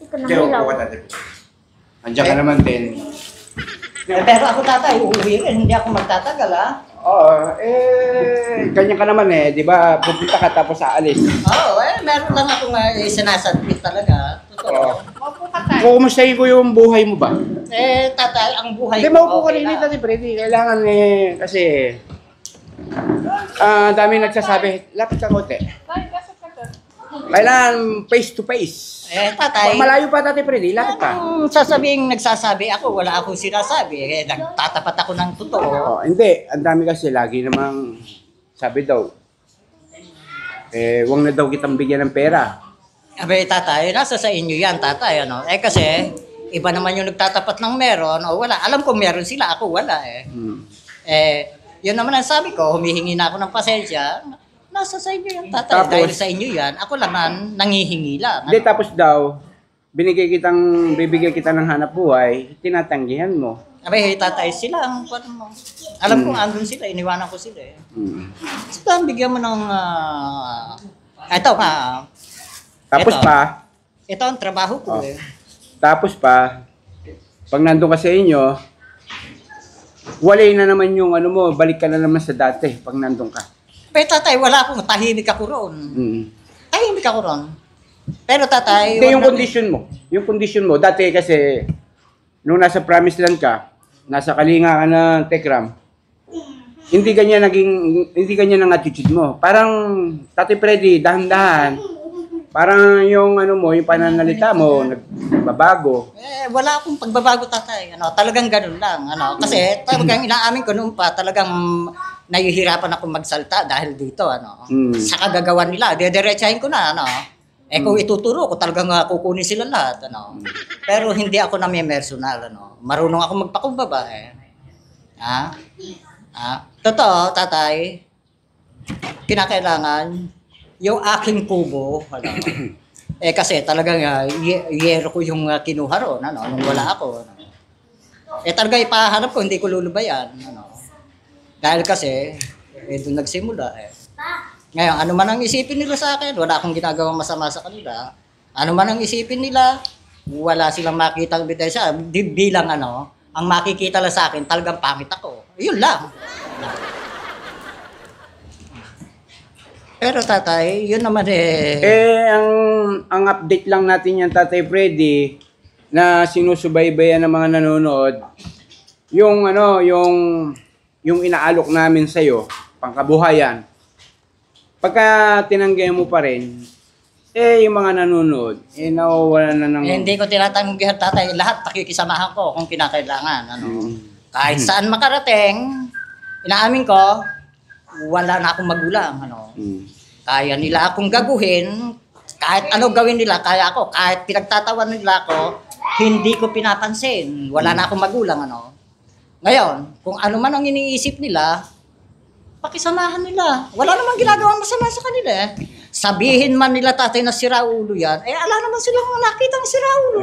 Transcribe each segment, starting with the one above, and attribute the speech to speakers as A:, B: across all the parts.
A: ka na
B: Kaya
A: hilaw.
B: upo ka tatay. Andiyan ka naman din.
C: Pero ako tatay, uuwi rin. Hindi ako magtatagal ha.
B: Oo, ganyan ka naman eh. Di ba, pupunta ka tapos aalis.
C: Oo, meron lang akong sinasabit talaga. Totoo.
A: Opo ka tayo.
B: Kukumustahin ko yung buhay mo ba?
C: Tatay, ang buhay
B: Hindi, maupo ka rin dito, Tatay Freddy. Kailangan kasi dami nagsasabi, lapit ka konti. Kailangan face to face.
C: Tatay.
B: Malayo pa, Tatay Freddy, lapit pa.
C: Sasabihin nagsasabi ako, wala akong sinasabi. Nagtatapat ako ng totoo.
B: Oh, hindi, ang dami kasi lagi namang sabi daw, wag na daw kitang bigyan ng pera.
C: Abay, tatay, nasa sa inyo yan, tatay. Ano? Kasi, iba naman yung nagtatapat ng meron o wala. Alam ko meron sila, ako wala eh. Yun naman ang sabi ko, humihingi na ako ng pasensya. Nasa sa inyo yan, tatay.
B: Tapos,
C: dahil sa inyo yan, ako lang nangihingi lang.
B: Hindi, tapos daw, bibigyan kita ng hanap buhay, tinatanggihan mo.
C: Abay, tatay, sila ang mo. Alam ko, andun sila, iniwanan ko sila eh. Basta bigyan mo ng, ito nga,
B: Tapos
C: ito.
B: pa,
C: ito ang trabaho ko eh.
B: Tapos pa, pag nandun ka sa inyo, walay na naman yung ano mo, balik ka na naman sa dati pag nandun ka.
C: Pero tatay, wala akong tahimik ako roon. Tahimik ako roon. Pero tatay...
B: Hindi, yung condition mo, dati kasi, nung nasa Promised Land ka, nasa kalinga ka ng Tekram, hindi ganyan ang attitude mo. Parang, Tatay Freddy, dahan-dahan, parang yung ano mo, yung pananalita mo, nagbabago.
C: Wala akong pagbabago, tatay. Talagang ganun lang. Kasi talagang inaamin ko noon pa, talagang nahihirapan ako magsalta dahil dito. Sa kagagawan nila, diretsahin ko na. Kung ituturo ko, talagang kukunin sila lahat. Pero hindi ako nami-personal. Marunong ako magpakumbaba. Totoo, tatay. Kinakailangan yung aking kubo, kasi talagang yero ko yung kinuha ron, nung wala ako. Talaga ipahanap ko, hindi ko lulubayan. Dahil kasi, doon nagsimula. Ngayon, ano man ang isipin nila sa akin, wala akong ginagawang masama sa kanila. Ano man ang isipin nila, wala silang makita ang ebidensya. Bilang ang makikita lang sa akin, talagang pangit ako. Yun lang. Pero tatay, yun naman
B: ang update lang natin yan, Tatay Freddy, na sinusubaybayan ng mga nanonood, yung inaalok namin sa'yo, pangkabuhayan, pagka tinanggihan mo pa rin, yung mga nanonood, nawawala na ng...
C: hindi ko tinatanggihan, tatay, lahat pakikisamahan ko kung kinakailangan. Kahit saan makarating, inaamin ko, wala na akong magulang. Kaya nila akong gaguhin, kahit ano gawin nila, kaya ako. Kahit pinagtatawan nila ako, hindi ko pinapansin. Wala na akong magulang. Ngayon, kung ano man ang iniisip nila, pakisamahan nila. Wala namang ginagawang masama sa kanila eh. Sabihin man nila, tatay, na sira ulo yan, ala naman silang nakita ng sira ulo.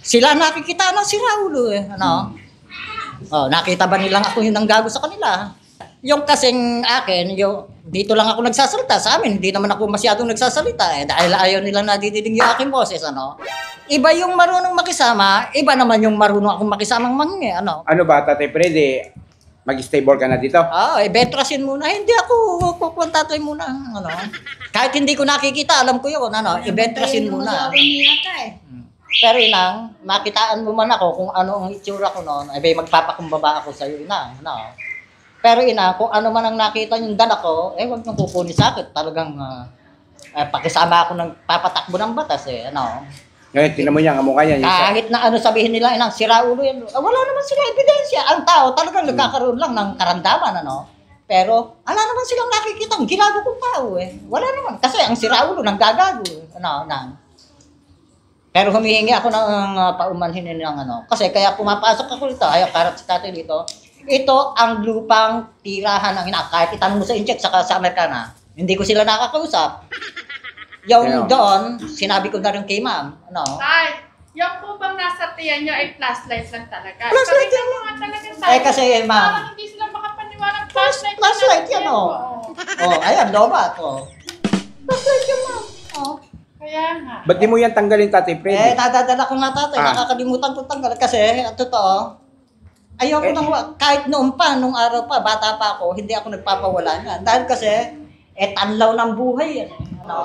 C: Sila nakikita ng sira ulo eh. Nakita ba nilang ako yung nanggago sa kanila? Yung kasing akin, dito lang ako nagsasalita. Sa amin, hindi naman ako masyadong nagsasalita dahil ayaw nilang nadidinig yung aking boses. Iba yung marunong makisama, iba naman yung marunong akong makisamang manghi. Ano
B: ba, Tatay Freddy? Mag-stable ka na dito?
C: Betrasin muna. Hindi ako kukuntatoy muna. Kahit hindi ko nakikita, alam ko yun. Ibetrasin muna. Pero inang, makitaan mo man ako kung ano ang itsura ko noon, magpapakumbaba ako sa'yo, inang. Pero kung ano man ang nakita yung dala ko, wag nang kukunin sa akin. Talagang pakisama ako ng papatakbo ng batas
B: Ngayon, tinan mo yan, ang mukha niya.
C: Kahit na sabihin nila, sira ulo yan. Wala naman sila ebidensya. Ang tao talagang nagkakaroon lang ng karamdaman. Pero, wala naman silang nakikita ang ginago kong tao Wala naman. Kasi ang sira ulo, nang gagago. Pero humihingi ako ng paumanhin ng Kasi kaya pumapasok ako dito, ayaw karat si tatay dito. Ito ang lupang tirahan ng kahit itanong mo sa incheck sa Amerikana, hindi ko sila nakakausap. Yung doon, sinabi ko na rin kay ma'am.
A: Tay, yung po bang nasa tiyan nyo ay flashlight lang talaga?
C: Flashlight yan. Kasi ma'am.
A: Parang hindi sila makapaniwalang
C: flashlight yan ayan, lobat. Flashlight yan ma'am.
A: Kaya nga.
B: Ba't di mo yan tanggalin, Tatay Freddy?
C: Nadadala ko nga tatay,
B: Ah.
C: nakakalimutan ko tanggal. Kasi, totoo, ayoko nang, kahit noon pa, nung araw pa, bata pa ako, hindi ako nagpapawala nga. Dahil kasi, tanlaw ng buhay yan. Ano?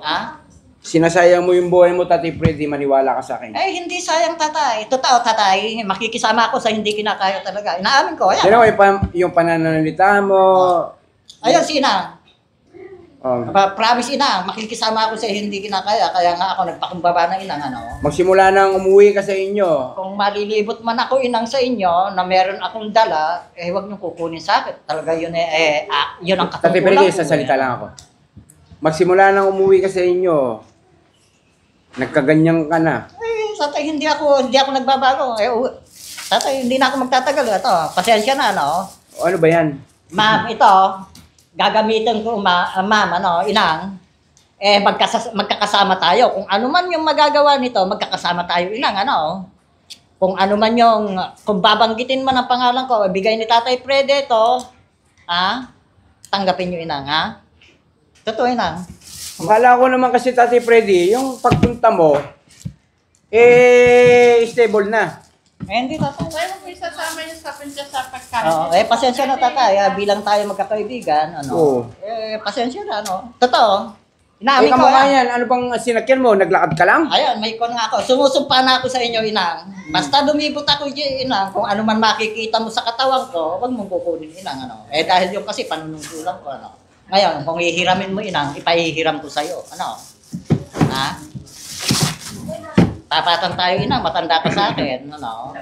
C: Ha?
B: Sinasayang mo yung buhay mo, Tatay Freddy, maniwala ka sa akin.
C: Hindi sayang tatay. Totoo tatay, makikisama ako sa hindi kinakaya talaga. Inaamin ko, ayan.
B: Sino yung pananalita mo?
C: Ayun, si Inang.
B: Oh.
C: Promise Inang, makikisama ako sa hindi kinakaya. Kaya nga ako nagpakumbaba ng Inang, ano.
B: Magsimula nang umuwi ka sa inyo.
C: Kung malilibot man ako Inang sa inyo, na meron akong dala, huwag niyong kukunin sa akin. Talaga yun yun ang
B: Tatay
C: katungkulan
B: Freddy, sasalita lang ako. Magsimula nang umuwi ka sa inyo. Nagkaganyan ka na.
C: Tatay, hindi ako nagbabago. Tatay, hindi na ako magtatagal. Ito, pasensya na, ano.
B: O, ano ba yan?
C: Ma'am, ito, gagamitin ko, ma'am, Inang, magkakasama tayo. Kung ano man yung magagawa nito, magkakasama tayo, Inang, ano. Kung ano man yung, kung babanggitin man ang pangalan ko, bigay ni Tatay Freddy ito, tanggapin nyo, Inang, ha? Totoo, Inang.
B: Akala ko naman kasi, Tatay Freddy, yung pagpunta mo, stable na.
C: Hindi, Tatay.
A: Kaya mo isasama yung sa pinsa sa pagkain.
C: Oo, pasensya na tatay, bilang tayo magkakaibigan, ano.
B: Oo.
C: Pasensya na, ano. Totoo. Inaamin
B: Ikaw
C: ko,
B: mo nga yan, ano bang sinakyan mo? Naglakad ka lang?
C: Ayun, may kon nga ako. Sumusumpa na ako sa inyo, Inang. Basta lumibot ako dyan, Inang, kung ano man makikita mo sa katawan ko, huwag mong kukunin, Inang, ano. Dahil yung kasi panunungkulan ko, ano. Ngayon, kung ihiramin mo, Inang, ipahihiram ko sa'yo, ano. Ha? Tapatan tayo, Inang, matanda ka sa akin, ano.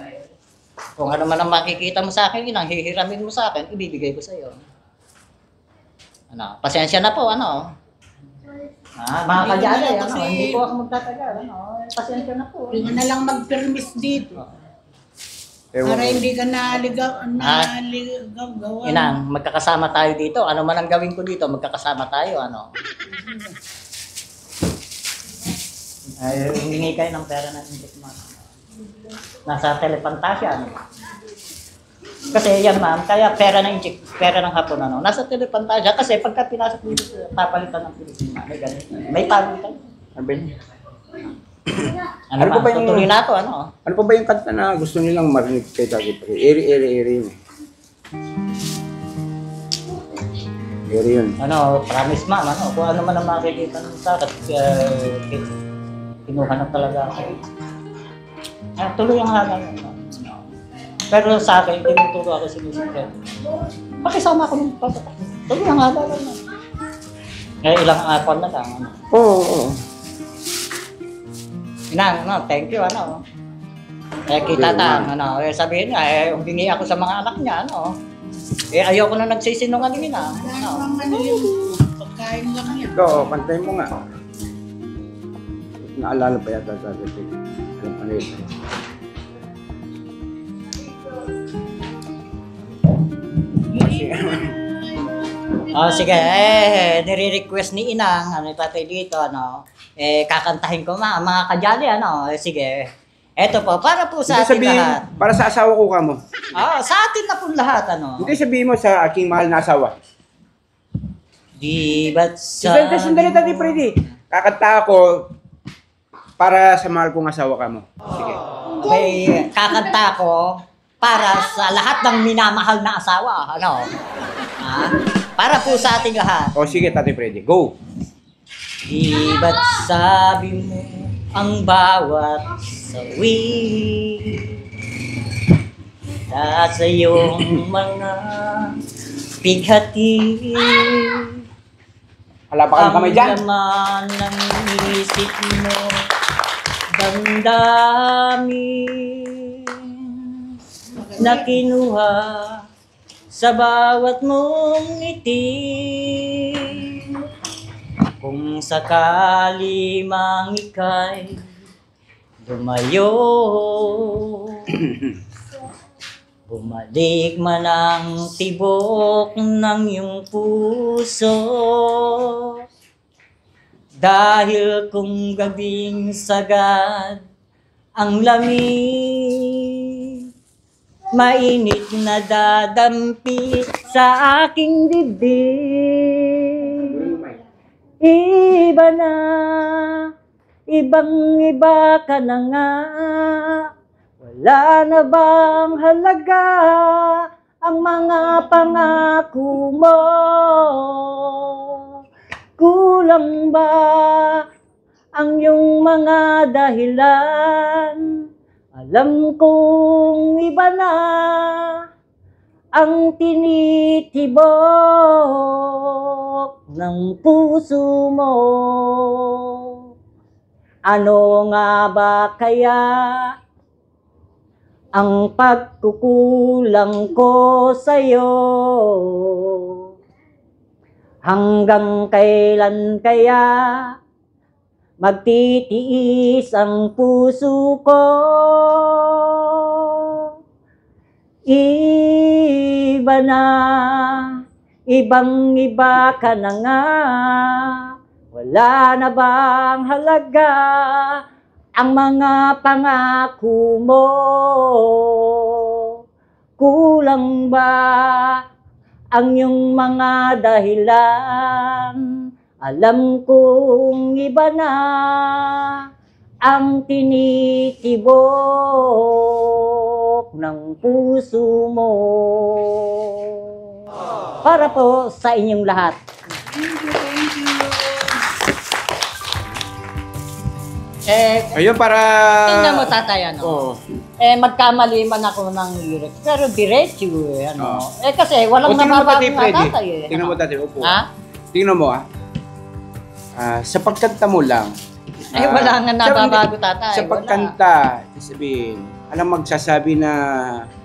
C: Kung ano man ang makikita mo sa akin, Inang, hihiramin mo sa akin, ibibigay ko sa'yo. Ano, pasensya na po, ano. Mga kadyali, ano, hindi po ako magtatagal, ano. Pasensya na po.
D: Hindi ka na lang mag-permis dito.
B: Ewan
D: Para
B: ko.
D: hindi ka naligaw gawa.
C: Inang, magkakasama tayo dito. Ano man ang gawin ko dito, magkakasama tayo, ano. Humingi kayo ng pera ng hindi mo. Nasa telepantasya, ano. Kasi yan, ma'am, kaya pera ng inchik, pera ng hapon, ano. Nasa telepantasya kasi pagka pinasok dito, papalitan ng Pilipina. May ganito. May palitan.
B: Ano ba yun?
C: Ano,
B: Ano
C: ma'am,
B: ba yung-
C: tutuloy na ako, ano.
B: Ano pa ba yung kanta na gusto nilang marinig kay Tatay Freddy? Eri yun eh. Eri yun.
C: Ano, promise ma'am, ano, kung ano man ang makikita ng sa akin, kinuha na talaga ako. Tuloy ang halaga. Ano. Pero sa akin, tinuturo ako sinusunod. Pakisama ako ng papatak. Tuloy ang halaga na. Kaya ilang akon na lang. Ano.
B: Oo.
C: Inang, ano, thank you, ano. Kita tang, ano, sabihin niya, humingi ako sa mga anak niya, ano. Ayoko na nagsisinungaling, Inang.
D: Ano
C: Ano.
D: bang ano yung pagkain lang yan.
B: Ikaw, pantay mo nga. Naalala pa yata sa atin. Ano yun?
C: Sige, nire-request ni Inang, ano, tatay dito, ano, kakantahin ko mga kadyali, ano, sige. Eto po, para po sa
B: Hindi
C: atin
B: sabihin,
C: lahat.
B: para sa asawa ko ka mo.
C: Sa atin na po lahat, ano.
B: Hindi sabihin mo sa aking mahal na asawa.
C: Di ba't sa...
B: Sandali, Tatay Freddy. Kakanta ako para sa mahal kong asawa ka mo. Sige.
C: May kakanta ko para sa lahat ng minamahal na asawa, ano. Para po sa ating lahat.
B: O sige, Tatay Freddy. Go!
C: Di ba't sabi mo ang bawat sawi sa iyong mga pighati
B: Halapakan
C: ang
B: kamay dyan.
C: laman ng isip mo damdamin na kinuha sa bawat mong ngiti. Kung sakali mang ika'y lumayo, bumalik man ang tibok ng iyong puso. Dahil kung gabing sagad ang lamig, mainit na dadampi sa aking dibdib. Iba na, ibang iba ka na nga. Wala na bang halaga ang mga pangako mo? Kulang ba ang iyong mga dahilan? Alam kong iba na ang tinitibok ng puso mo. Ano nga ba kaya ang pagkukulang ko sa'yo? Hanggang kailan kaya magtitiis ang puso ko? Iba na, ibang iba ka na nga. Wala na bang halaga ang mga pangako mo? Kulang ba ang iyong mga dahilan? Alam kong iba na ang tinitibok ng puso mo. Para po sa inyong lahat.
D: Thank you, thank you.
B: Ayun, para...
C: Tingnan mo, tatay, ano?
B: Oo.
C: Magkamali man ako ng lyrics, pero diretso, ano? Kasi walang
B: O, tingnan mo,
C: nababago
B: Tatay
C: nga,
B: Freddy.
C: tatay,
B: Tingnan mo,
C: ano?
B: Tatay. Upo.
C: Ha?
B: Tingnan mo, sa pagkanta mo lang.
C: Wala nga nababago, tatay.
B: Sa
C: wala.
B: pagkanta, sabihin, alam magsasabi na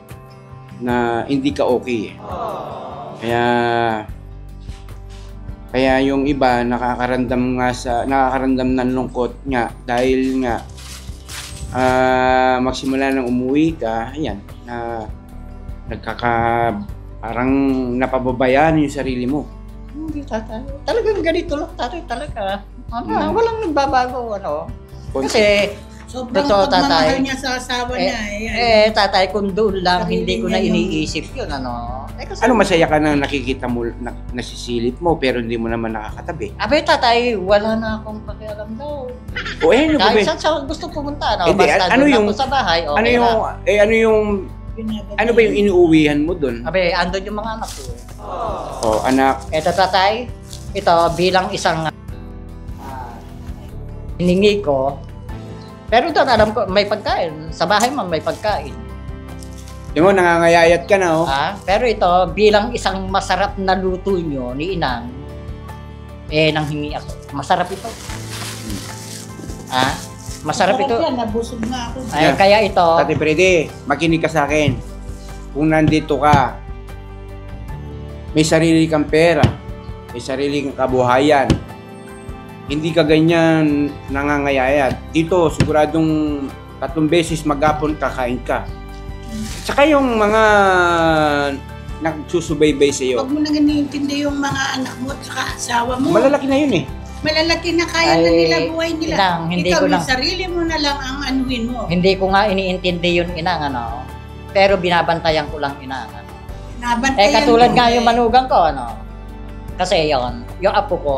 B: hindi ka okay. Kaya yung iba nakakaramdam ng lungkot nga dahil nga magsimula nang umuwi ka, ayan, na parang napababayaan yung sarili mo.
C: Hindi, tatay. Talagang ganito lang, tatay, talaga. Walang nagbabago, ano? Kasi,
D: Sobrang
C: totoo,
D: pagmamahal
C: tatay.
D: niya sa asawa niya.
C: tatay, kung doon lang,
D: Sarili
C: hindi ko na
D: niya yung-
C: iniisip yun, ano? Kasi,
B: Ano, masaya ka na nakikita mo, nasisilip mo pero hindi mo naman nakakatabi.
C: Abay, tatay, wala na akong pakialam daw.
B: O ano ba?
C: Kahit saan siya gusto pumunta, no?
B: Hindi,
C: Basta
B: ano
C: doon
B: yung-
C: ako sa bahay, okay
B: ano ba yung inuuwihan mo doon?
C: Abay, andun yung mga anak ko.
B: O anak,
C: Eto, tatay, ito bilang isang hiningi ko. Pero ito, alam ko, may pagkain. Sa bahay man, may pagkain.
B: yung mo nangangayayat ka na, oh.
C: Pero ito, bilang isang masarap na luto nyo ni Inang, nanghingi ako. Masarap ito. Masarap ito.
D: Yan, nabusog na ako.
C: Ay, kaya ito,
B: Tatay Freddy, makinig ka sa akin. Kung nandito ka, may sarili kang pera, may sarili kang kabuhayan, hindi ka ganyan nangangayayat. Dito, siguradong 3 beses maghapon kakain ka. Tsaka yung mga nagsusubaybay sa iyo,
D: Huwag mo nang iniintindi yung mga anak mo at saka asawa mo.
B: malalaki na yun eh.
D: Malalaki na kaya na
C: Ay,
D: nila buhay nila.
C: Inang, hindi
D: Ikaw,
C: ko
D: yung
C: lang-
D: sarili mo na lang ang anuhin mo.
C: hindi ko nga iniintindi yun, Inang, ano. Pero binabantayan ko lang, Inang, ano.
D: Nabantayan
C: Katulad
D: mo
C: nga
D: eh.
C: yung manugang ko, ano. Kasi yon, yung apo ko,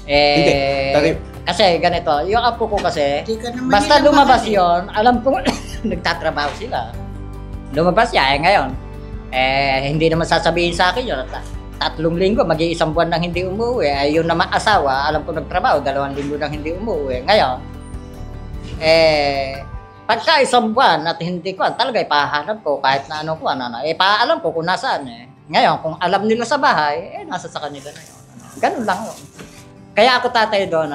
B: Hindi, tatay,
C: kasi ganito, yung apo ko kasi,
D: Hindi ka naman
C: basta
D: nila
C: lumabas
D: mahal eh.
C: yon, alam ko, nagtatrabaho sila. Lumabas siya, ngayon, hindi naman sasabihin sa akin yun, 3 linggo, mag-iisang buwan nang hindi umuwi. Yung naman asawa, alam ko nagtrabaho, 2 linggo nang hindi umuwi. Ngayon, pagka 1 buwan at hindi ko, talaga ipahanap ko kahit na ano ko, paalam ko kung nasaan Ngayon, kung alam nila sa bahay, nasa sa kanila na yun. Ganun lang yun. Kaya ako, tatay, doon,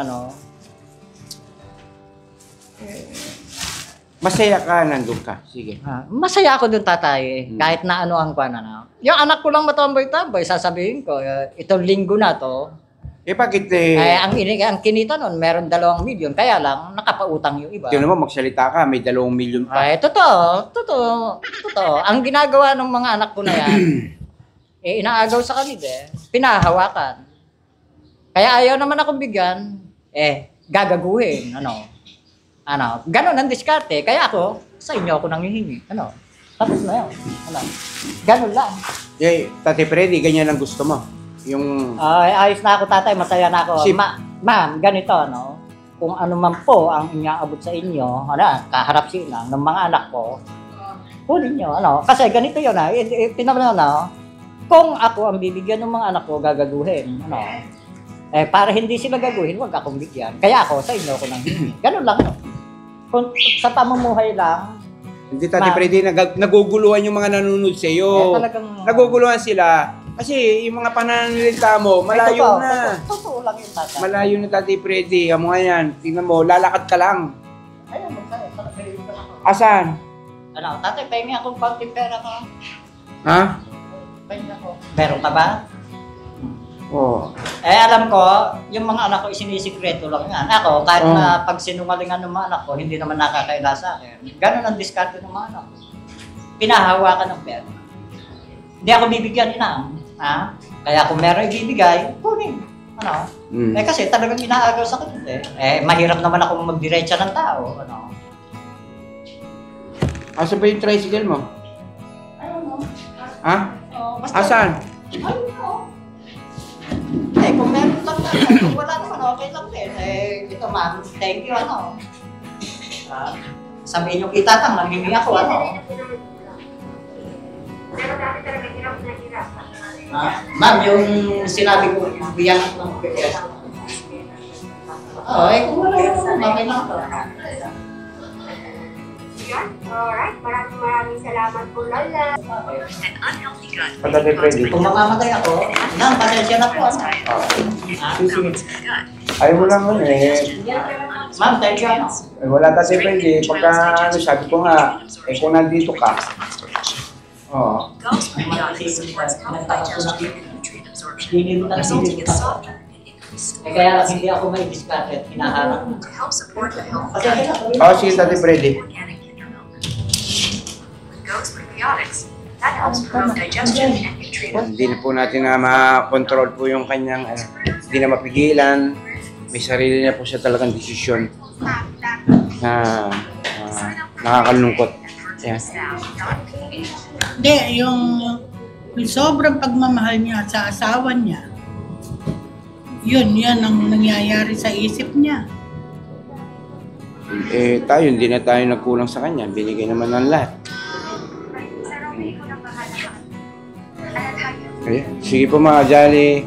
B: masaya ka, nandun ka. Sige.
C: masaya ako doon, tatay. Kahit na ano ang kwan, Yung anak ko lang matamboy-tamboy, sasabihin ko, itong linggo na to,
B: Bakit
C: ang kinita nun, meron 2 milyon, kaya lang, nakapautang yung iba.
B: yun naman, magsalita ka, may 2 milyon pa.
C: Totoo. Ang ginagawa ng mga anak ko na yan, inaagaw sa kanila, pinahawakan. Kaya ayaw naman akong bigyan, gagaguhin, ganon ang diskarte. Kaya ako, sa inyo ako nanghihingi, tapos na yun, ganon lang.
B: Tatay Freddy, ganyan ang gusto mo. yung
C: Ay, ayos na ako, tatay. Masaya na ako.
B: Sip.
C: Ma'am, ganito, no? Kung ano man po ang inyaabot sa inyo, ano, kaharap sila ng mga anak ko, kunin nyo, ano? Kasi ganito yun, pinamana na, kung ako ang bibigyan ng mga anak ko, gagaguhin, ano? Para hindi sila gaguhin, huwag akong bigyan. Kaya ako, sa inyo ako nang hingi. Ganun lang, no? Kung sa pamumuhay lang,
B: hindi Tati
C: Ma'am.
B: Freddy, naguguluhan yung mga nanonood sa iyo.
C: talagang...
B: Naguguluhan sila. Kasi yung mga pananalita mo, malayo na.
C: Totoo lang yung tatay.
B: Malayo na Tati Freddy. Amo nga yan. Tingnan mo, lalakad ka lang.
C: Ayun, magsaya. Talagang ako.
B: Asan?
C: Ano, tatay, pahingi akong konting pera ko.
B: Ha?
C: Pahingi ako. Meron ka ba?
B: Oo.
C: Alam ko, yung mga anak ko isinisikreto lang yan. Ako, kahit
B: Oh.
C: na pag sinungalingan ng mga anak ko, hindi naman nakakaila sa akin. Ganun ang diskarte ng mga anak ko. Pinahawakan ng pera. Hindi ako bibigyan inang. Ha? Kaya kung meron ibibigay, kunin. Ano?
B: Mm.
C: Kasi talagang inaagaw sa akin. Mahirap naman ako magdiretsa ng tao. Ano?
B: Asa ba yung tricycle mo?
C: Ayun, no?
B: Ha?
C: Basta-
B: Asan?
C: Ayun, no? Kung meron lang na, kung wala naman, okay lang din. Ito ma'am, thank you, ano. Sabihin yung kita lang, nanghingi ako, ano. Ma'am, yung sinabi ko, biyan ako ng PPS. Kung wala naman, okay lang to.
E: Alright, maraming salamat po, Lola.
B: Tati Freddy.
C: Kung mamamatay ako, nang pasensya na po, ano.
B: Sige. Ayaw mo lang
C: Ma'am, thank you, ano.
B: Wala Tati Freddy. Pagka sabi ko nga, kung nandito ka. Oo. Kaya
C: hindi ako may discard, hinaharap.
B: Sige Tati Freddy. Hindi na po natin na ma-control po yung kanyang, hindi na mapigilan. May sarili na po siya talagang desisyon na nakakalungkot. Yeah.
D: Hindi, yung sobrang pagmamahal niya sa asawa niya, yan ang nangyayari sa isip niya.
B: Tayo, hindi na tayo nagkulang sa kanya. Binigay naman ng lahat. Sige po mga Jolly.